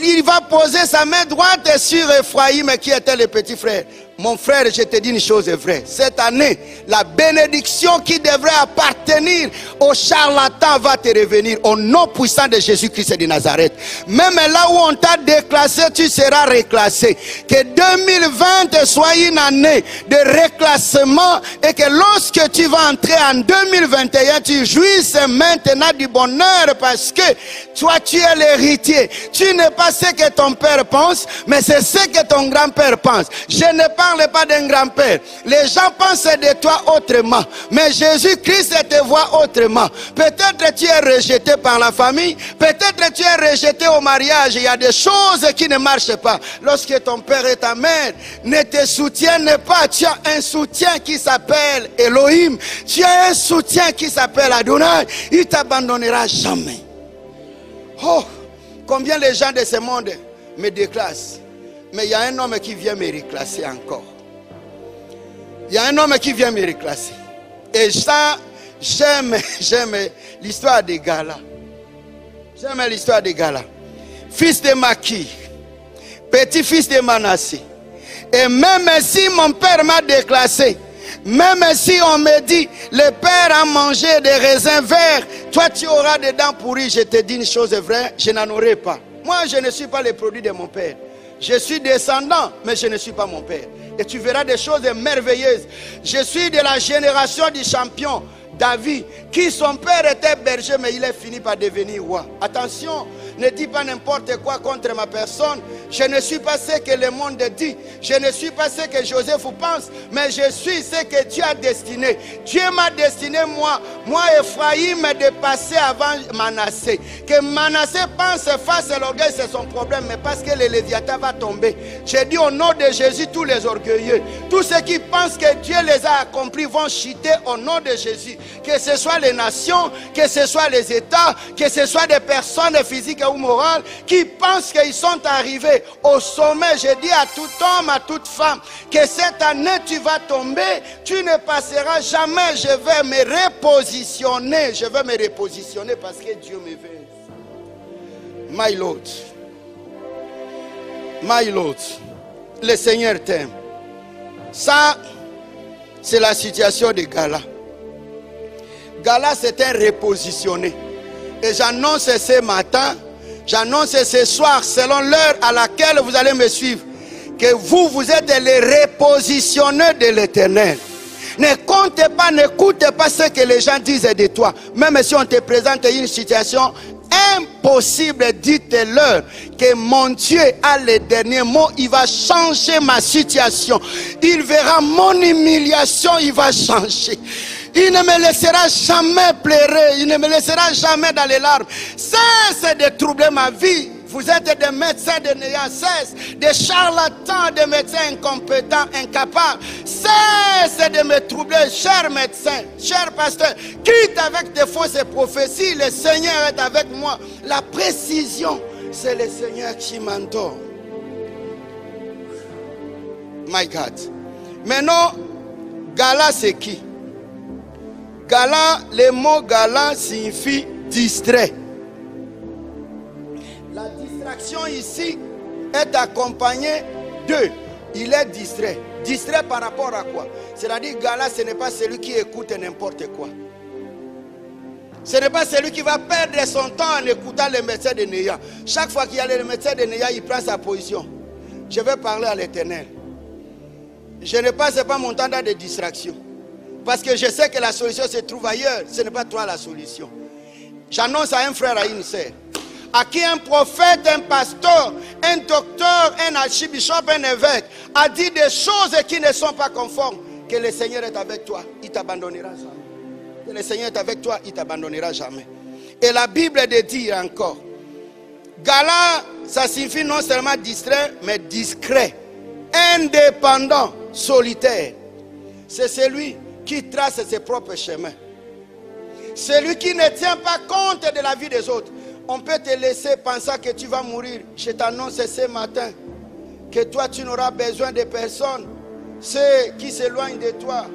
Il va poser sa main droite sur Ephraïm qui était le petit frère. Mon frère, je te dis une chose vraie. Cette année, la bénédiction qui devrait appartenir au charlatan va te revenir au nom puissant de Jésus-Christ de Nazareth. Même là où on t'a déclassé, tu seras reclassé. Que 2020 soit une année de reclassement et que lorsque tu vas entrer en 2021, tu jouisses maintenant du bonheur parce que toi, tu es l'héritier. Tu n'es pas ce que ton père pense, mais c'est ce que ton grand-père pense. Je ne parle pas d'un grand-père. Les gens pensent de toi autrement, mais Jésus-Christ te voit autrement. Peut-être tu es rejeté par la famille, peut-être tu es rejeté au mariage. Il y a des choses qui ne marchent pas. Lorsque ton père et ta mère ne te soutiennent pas, tu as un soutien qui s'appelle Elohim. Tu as un soutien qui s'appelle Adonai. Il ne t'abandonnera jamais. Oh, combien les gens de ce monde me déclassent. Mais il y a un homme qui vient me reclasser encore. Il y a un homme qui vient me reclasser. Et ça, j'aime l'histoire de Gala. J'aime l'histoire de Gala. Fils de Makir, petit-fils de Manassé. Et même si mon père m'a déclassé, même si on me dit, le père a mangé des raisins verts, toi tu auras des dents pourries, je te dis une chose vraie, je n'en aurai pas. Moi, je ne suis pas le produit de mon père. Je suis descendant, mais je ne suis pas mon père. Et tu verras des choses merveilleuses. Je suis de la génération du champion David, qui son père était berger, mais il est fini par devenir roi. Attention, ne dis pas n'importe quoi contre ma personne. Je ne suis pas ce que le monde dit. Je ne suis pas ce que Joseph pense, mais je suis ce que Dieu a destiné. Dieu m'a destiné, moi Ephraïm, de passer avant Manassé. Que Manassé pense face à l'orgueil, c'est son problème, mais parce que le Léviathan va tomber. J'ai dit au nom de Jésus, tous les orgueilleux, tous ceux qui pensent que Dieu les a accomplis vont chuter au nom de Jésus. Que ce soit les nations, que ce soit les États, que ce soit des personnes physiques ou morales qui pensent qu'ils sont arrivés au sommet. Je dis à tout homme, à toute femme, que cette année tu vas tomber, tu ne passeras jamais. Je vais me repositionner. Je vais me repositionner parce que Dieu me veut. My Lord, my Lord, le Seigneur t'aime. Ça, c'est la situation de Gala. Gala, c'est un repositionné. Et j'annonce ce matin, j'annonce ce soir, selon l'heure à laquelle vous allez me suivre, que vous êtes les repositionneurs de l'Éternel. Ne comptez pas, n'écoutez pas ce que les gens disent de toi. Même si on te présente une situation impossible, dites-leur que mon Dieu a le dernier mot. Il va changer ma situation. Il verra mon humiliation, il va changer. Il ne me laissera jamais pleurer. Il ne me laissera jamais dans les larmes. Cesse de troubler ma vie. Vous êtes des médecins de néant. Cesse des charlatans, des médecins incompétents, incapables. Cesse de me troubler, cher médecin, cher pasteur. Quitte avec des fausses prophéties. Le Seigneur est avec moi. La précision, c'est le Seigneur qui m'endort. My God. Maintenant, Gala, c'est qui? Gala, le mot Gala signifie distrait. La distraction ici est accompagnée de, il est distrait. Distrait par rapport à quoi? C'est-à-dire Gala, ce n'est pas celui qui écoute n'importe quoi. Ce n'est pas celui qui va perdre son temps en écoutant les médecins de néant. Chaque fois qu'il y a le médecin de néant, il prend sa position. je vais parler à l'Éternel. Je ne passe pas mon temps dans des distractions. Parce que je sais que la solution se trouve ailleurs. Ce n'est pas toi la solution. J'annonce à un frère, à une sœur, à qui un prophète, un pasteur, un docteur, un archibishop, un évêque a dit des choses qui ne sont pas conformes, que le Seigneur est avec toi, il ne t'abandonnera jamais. Que le Seigneur est avec toi, il ne t'abandonnera jamais. Et la Bible dit encore, Gala, ça signifie non seulement distrait, mais discret, indépendant, solitaire. C'est celui qui trace ses propres chemins. Celui qui ne tient pas compte de la vie des autres. On peut te laisser penser que tu vas mourir. Je t'annonce ce matin que toi tu n'auras besoin de personne. Ceux qui s'éloignent de toi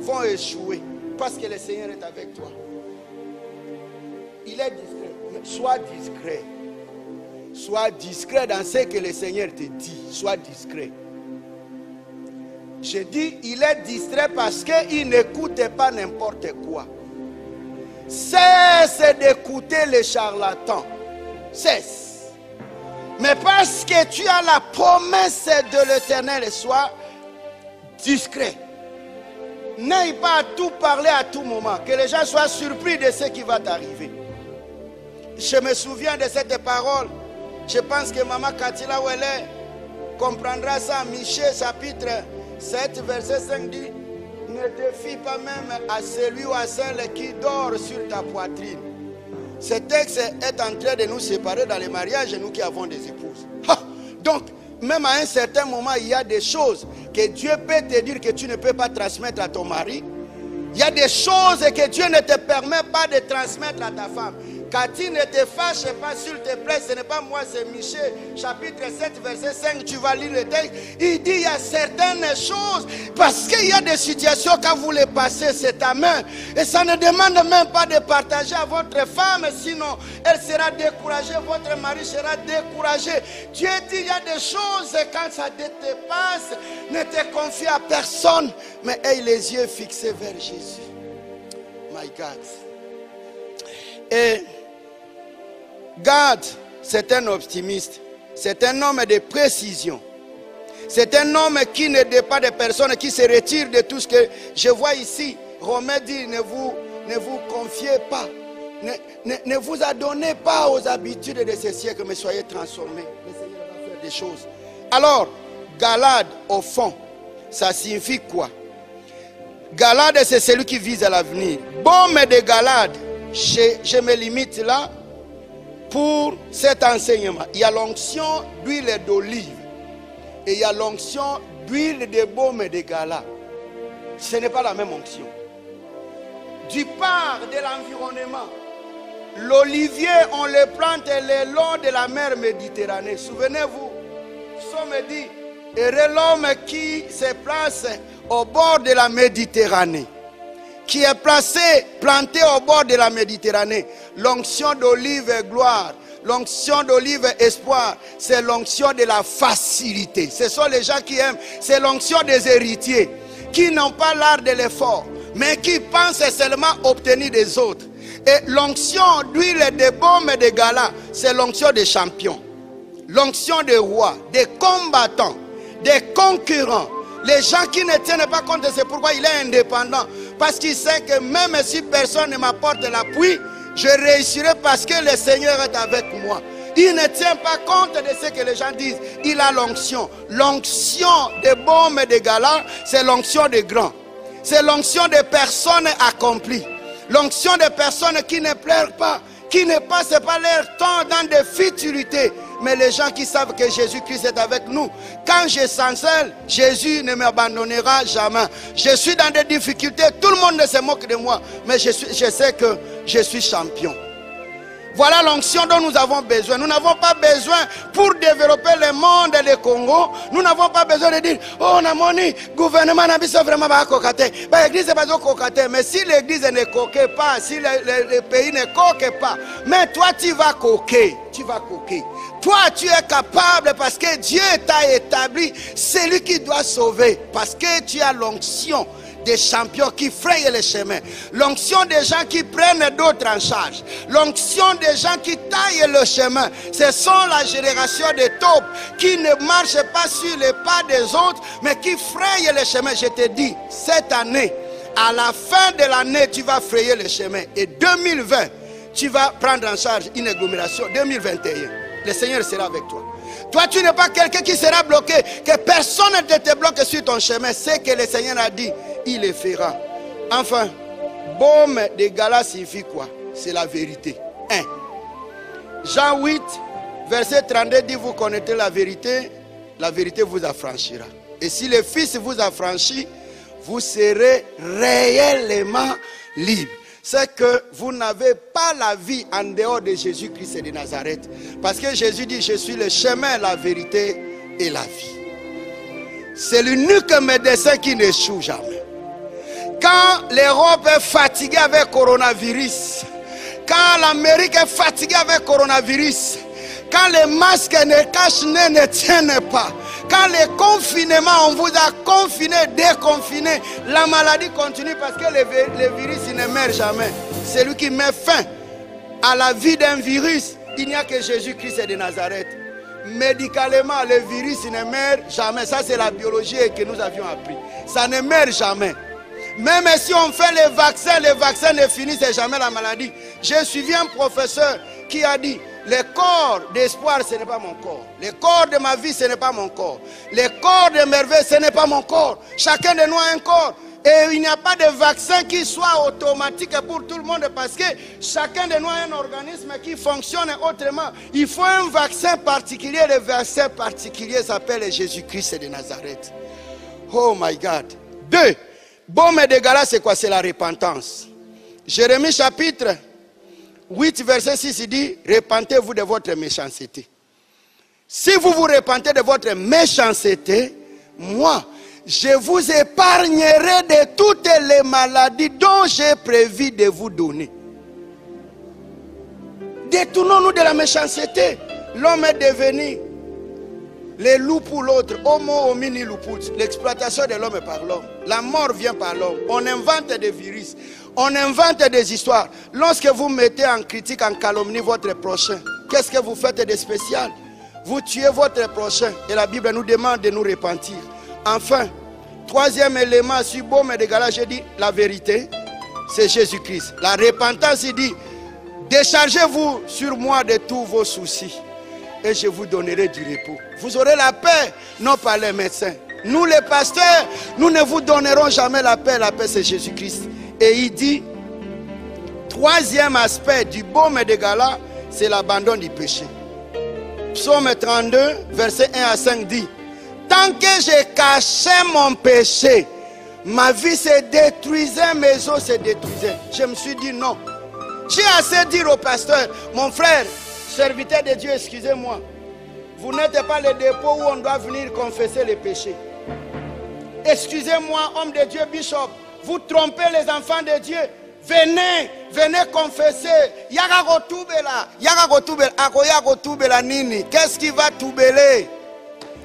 vont échouer parce que le Seigneur est avec toi. Il est discret. Sois discret. Sois discret dans ce que le Seigneur te dit. Sois discret. Je dis, il est distrait parce qu'il n'écoute pas n'importe quoi. Cesse d'écouter les charlatans. Cesse. Mais parce que tu as la promesse de l'Éternel, sois discret. N'aille pas à tout parler à tout moment. Que les gens soient surpris de ce qui va t'arriver. Je me souviens de cette parole. Je pense que Maman Katila où elle est comprendra ça. Michée chapitre 7 verset 5 dit: ne te fie pas même à celui ou à celle qui dort sur ta poitrine. Ce texte est en train de nous séparer dans les mariages, nous qui avons des épouses. Donc, même à un certain moment, il y a des choses que Dieu peut te dire que tu ne peux pas transmettre à ton mari. Il y a des choses que Dieu ne te permet pas de transmettre à ta femme. Cathy, ne te fâche pas, s'il te plaît, ce n'est pas moi, c'est Michée, chapitre 7, verset 5, tu vas lire le texte. Il dit, il y a certaines choses, parce qu'il y a des situations, quand vous les passez, c'est ta main. Et ça ne demande même pas de partager à votre femme, sinon elle sera découragée, votre mari sera découragé. Dieu dit, il y a des choses, quand ça te passe, ne te confie à personne, mais aie les yeux fixés vers Jésus. My God. Et Gad, c'est un optimiste, c'est un homme de précision, c'est un homme qui ne dépend de personne, qui se retire de tout ce que je vois ici. Romain dit, ne vous confiez pas, ne vous adonnez pas aux habitudes de ce siècle, mais soyez transformés. Le Seigneur va faire des choses. Alors, Galade, au fond, ça signifie quoi? Galade, c'est celui qui vise à l'avenir. Baume de Galade, je me limite là pour cet enseignement. Il y a l'onction d'huile d'olive et il y a l'onction d'huile de baume de Gala. Ce n'est pas la même onction. Du part de l'environnement, l'olivier, on le plante le long de la mer Méditerranée. Souvenez-vous, Somme dit, heureux l'homme qui se place au bord de la Méditerranée, qui est planté au bord de la Méditerranée. L'onction d'olive est gloire, l'onction d'olive est espoir, c'est l'onction de la facilité. Ce sont les gens qui aiment, c'est l'onction des héritiers, qui n'ont pas l'art de l'effort, mais qui pensent seulement obtenir des autres. Et l'onction d'huile de baume de Gala, c'est l'onction des champions, l'onction des rois, des combattants, des concurrents. Les gens qui ne tiennent pas compte, c'est pourquoi il est indépendant. Parce qu'il sait que même si personne ne m'apporte l'appui, je réussirai parce que le Seigneur est avec moi. Il ne tient pas compte de ce que les gens disent. Il a l'onction. L'onction de baume de Gala, c'est l'onction des grands. C'est l'onction des personnes accomplies. L'onction des personnes qui ne pleurent pas, qui ne passent pas leur temps dans des futilités. Mais les gens qui savent que Jésus-Christ est avec nous, quand je chancelle, Jésus ne m'abandonnera jamais. Je suis dans des difficultés, tout le monde se moque de moi, mais je sais que je suis champion. Voilà l'onction dont nous avons besoin. Nous n'avons pas besoin pour développer le monde et le Congo. Nous n'avons pas besoin de dire, oh, le gouvernement n'a pas vraiment coqueté. L'église n'est pas coqueté. Mais si l'église ne coque pas, si le pays ne coque pas, mais toi tu vas coquer. Tu vas coquer. Toi tu es capable parce que Dieu t'a établi celui qui doit sauver. Parce que tu as l'onction des champions qui frayent les chemins. L'onction des gens qui prennent d'autres en charge. L'onction des gens qui taillent le chemin. Ce sont la génération des taupes qui ne marchent pas sur les pas des autres, mais qui frayent les chemins. Je te dis, cette année, à la fin de l'année, tu vas frayer le chemin. Et 2020, tu vas prendre en charge une agglomération. 2021, le Seigneur sera avec toi. Toi, tu n'es pas quelqu'un qui sera bloqué, que personne ne te bloque sur ton chemin. C'est que le Seigneur a dit, il le fera. Enfin, baume de Gala signifie quoi? C'est la vérité. 1. Jean 8, verset 32 dit, vous connaissez la vérité vous affranchira. Et si le Fils vous affranchit, vous serez réellement libre. C'est que vous n'avez pas la vie en dehors de Jésus-Christ de Nazareth. Parce que Jésus dit, je suis le chemin, la vérité et la vie. C'est l'unique médecin qui n'échoue jamais. Quand l'Europe est fatiguée avec le coronavirus, quand l'Amérique est fatiguée avec le coronavirus, quand les masques ne cachent, ne tiennent pas, quand les confinements, on vous a confiné, déconfiné, la maladie continue parce que le virus il ne meurt jamais. Celui qui met fin à la vie d'un virus, il n'y a que Jésus-Christ de Nazareth. Médicalement, le virus il ne meurt jamais. Ça, c'est la biologie que nous avions appris. Ça ne meurt jamais. Même si on fait les vaccins ne finissent jamais la maladie. J'ai suivi un professeur qui a dit, le corps d'espoir, ce n'est pas mon corps. Le corps de ma vie, ce n'est pas mon corps. Le corps de merveille, ce n'est pas mon corps. Chacun de nous a un corps. Et il n'y a pas de vaccin qui soit automatique pour tout le monde parce que chacun de nous a un organisme qui fonctionne autrement. Il faut un vaccin particulier. Le vaccin particulier s'appelle Jésus-Christ de Nazareth. Oh my God. 2. Baume de Gala, c'est quoi? C'est la repentance. Jérémie chapitre 8, verset 6, il dit, repentez-vous de votre méchanceté. Si vous vous repentez de votre méchanceté, moi, je vous épargnerai de toutes les maladies dont j'ai prévu de vous donner. Détournons-nous de la méchanceté. L'homme est devenu le loup pour l'autre. Homo homini lupus. L'exploitation de l'homme par l'homme. La mort vient par l'homme. On invente des virus. On invente des histoires. Lorsque vous mettez en critique, en calomnie votre prochain, qu'est-ce que vous faites de spécial? Vous tuez votre prochain. Et la Bible nous demande de nous repentir. Enfin, troisième élément sur baume de Gala, j'ai dit la vérité, c'est Jésus-Christ. La repentance, il dit, déchargez-vous sur moi de tous vos soucis et je vous donnerai du repos. Vous aurez la paix, non pas les médecins. Nous les pasteurs, nous ne vous donnerons jamais la paix c'est Jésus-Christ. Et il dit, troisième aspect du baume de Gala, c'est l'abandon du péché. Psaume 32, verset 1 à 5 dit, tant que j'ai caché mon péché, ma vie se détruisait, mes os se détruisaient. Je me suis dit non. J'ai assez dit au pasteur, mon frère, serviteur de Dieu, excusez-moi, vous n'êtes pas le dépôt où on doit venir confesser les péchés. Excusez-moi, homme de Dieu, bishop, vous trompez les enfants de Dieu. Venez confesser. Qu'est-ce qui va toubéler?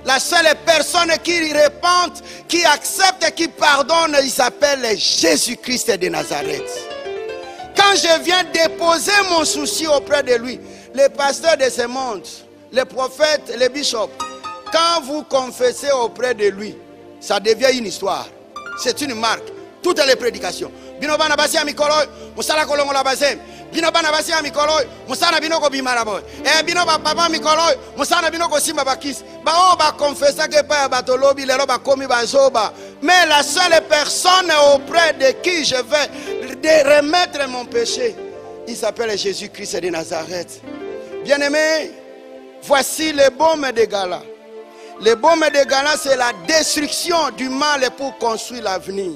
La seule personne qui repente, qui accepte, qui pardonne, il s'appelle Jésus-Christ de Nazareth. Quand je viens déposer mon souci auprès de lui, les pasteurs de ce monde, les prophètes, les bishops, quand vous confessez auprès de lui, ça devient une histoire. C'est une marque. Toutes les prédications. Bino bana basi ya mikolo, musala kolongo la basem. Bino bana basi ya mikolo, musala bino ko bimara boy. Bino ba papa mikolo, musala bino ko simba bakis. Ba o ba confessa que pa batolobi lelo ba komi ba zoba. Mais la seule personne auprès de qui je vais remettre mon péché, il s'appelle Jésus-Christ de Nazareth. Bien-aimé, voici le baume de Gala. Le baume de Gala, c'est la destruction du mal pour construire l'avenir.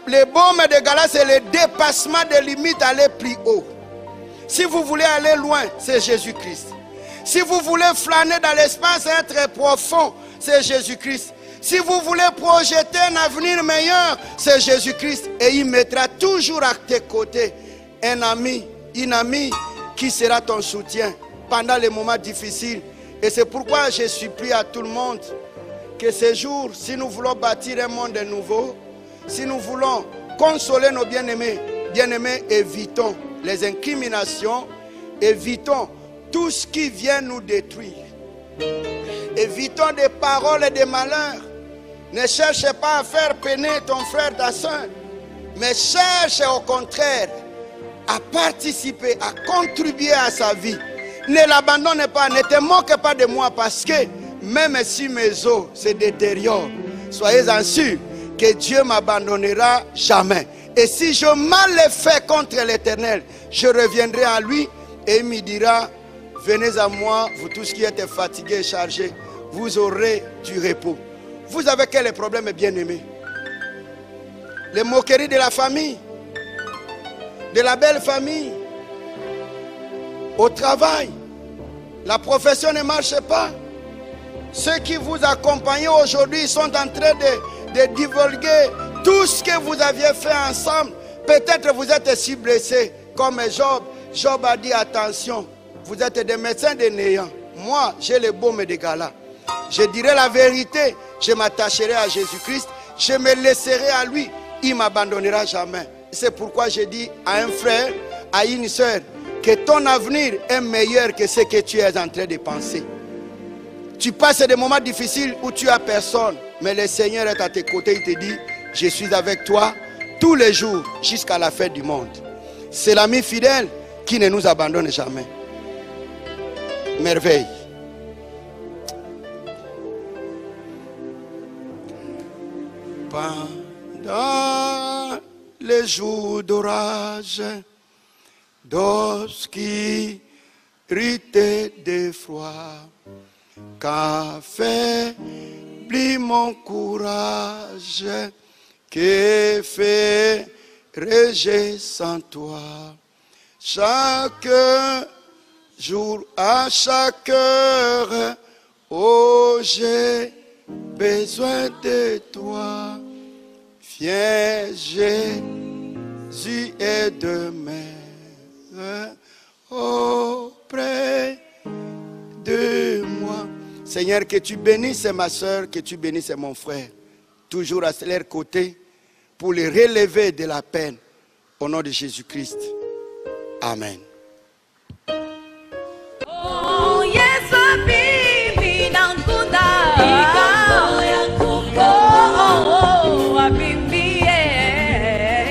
Le baume de Gala, c'est le dépassement des limites, aller plus haut. Si vous voulez aller loin, c'est Jésus-Christ. Si vous voulez flâner dans l'espace, être profond, c'est Jésus-Christ. Si vous voulez projeter un avenir meilleur, c'est Jésus-Christ. Et il mettra toujours à tes côtés un ami, une amie qui sera ton soutien pendant les moments difficiles. Et c'est pourquoi je supplie à tout le monde que ce jour, si nous voulons bâtir un monde nouveau, si nous voulons consoler nos bien-aimés, évitons les incriminations, évitons tout ce qui vient nous détruire. Évitons des paroles et des malheurs. Ne cherche pas à faire peiner ton frère, ta soeur, mais cherche au contraire à participer, à contribuer à sa vie. Ne l'abandonne pas, ne te moque pas de moi, parce que même si mes os se détériorent, soyez-en sûrs que Dieu ne m'abandonnera jamais. Et si je mal ai fait contre l'Éternel, je reviendrai à lui et il me dira, venez à moi, vous tous qui êtes fatigués et chargés, vous aurez du repos. Vous avez quel problème, bien-aimés? Les moqueries de la famille, de la belle famille, au travail, la profession ne marche pas. Ceux qui vous accompagnent aujourd'hui sont en train de divulguer tout ce que vous aviez fait ensemble. Peut-être vous êtes si blessés comme Job. Job a dit attention, vous êtes des médecins des néants. Moi, j'ai le baume de Gala. Je dirai la vérité, je m'attacherai à Jésus-Christ, je me laisserai à lui, il ne m'abandonnera jamais. C'est pourquoi je dis à un frère, à une soeur, que ton avenir est meilleur que ce que tu es en train de penser. Tu passes des moments difficiles où tu as personne, mais le Seigneur est à tes côtés, il te dit, je suis avec toi tous les jours jusqu'à la fin du monde. C'est l'ami fidèle qui ne nous abandonne jamais. Merveille. Pendant les jours d'orage, d'obscurité, de froid, qu'affaiblit mon courage, que ferais-je sans toi? Chaque jour, à chaque heure, oh, j'ai besoin de toi. Viens, Jésus, aide-moi auprès de moi. Seigneur, que tu bénisses ma soeur, que tu bénisses mon frère, toujours à leur côté, pour les relever de la peine, au nom de Jésus-Christ. Amen. Oh, yes, baby, Nankunda. Oh, baby,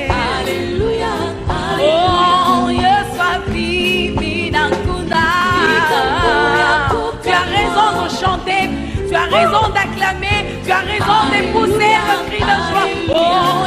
Alléluia. Oh, yes, baby, Nankunda. Tu as raison de chanter, tu as raison d'acclamer, tu as raison de pousser un cri de joie. Oh,